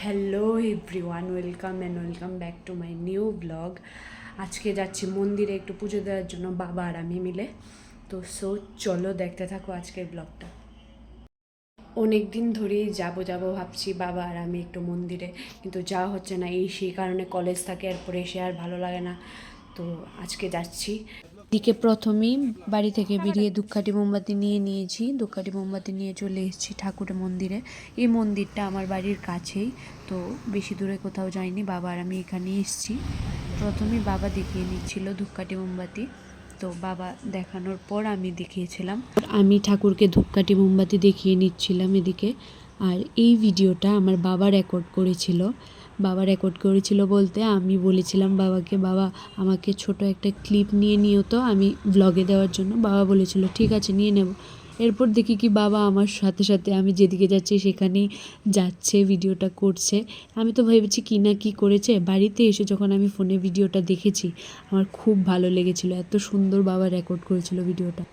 Hello everyone, welcome back to my new blog. আজকে যাচ্ছি মন্দিরে একটু পুজো দেওয়ার জন্য, বাবা আর আমি মিলে। তো চলো দেখতে থাকো আজকের ব্লগটা। অনেক দিন ধরেই যাব ভাবছি বাবা আর আমি একটু মন্দিরে, কিন্তু যাওয়া হচ্ছে না। সেই কারণে কলেজ থাকে, এরপরে এসে আর ভালো লাগে না। তো আজকে যাচ্ছি। দিকে প্রথমেই বাড়ি থেকে বেরিয়ে ধূপকাঠি মোমবাতি নিয়েছি। ধূপকাঠি মোমবাতি নিয়ে চলে এসেছি ঠাকুরের মন্দিরে। এই মন্দিরটা আমার বাড়ির কাছেই, তো বেশি দূরে কোথাও যাইনি। বাবা আর আমি এখানে এসেছি। প্রথমেই বাবা দেখিয়ে নিচ্ছিল ধূপকাঠি মোমবাতি, তো বাবা দেখানোর পর আমি দেখিয়েছিলাম। আমি ঠাকুরকে ধূপকাঠি মোমবাতি দেখিয়ে নিচ্ছিলাম এদিকে। আর এই ভিডিওটা আমার বাবা রেকর্ড করেছিল বলতে আমি বলেছিলাম বাবাকে, বাবা আমাকে ছোট একটা ক্লিপ নিয়ে নিও তো, আমি ব্লগে দেওয়ার জন্য। বাবা বলেছিল ঠিক আছে, নিয়ে নেব। এরপর দেখি কি বাবা আমার সাথে সাথে আমি যেদিকে যাচ্ছি সেখানেই যাচ্ছে, ভিডিওটা করছে। আমি তো ভেবেছি কি না কি করেছে। বাড়িতে এসে যখন আমি ফোনে ভিডিওটা দেখেছি, আমার খুব ভালো লেগেছিল। এত সুন্দর বাবা রেকর্ড করেছিল ভিডিওটা।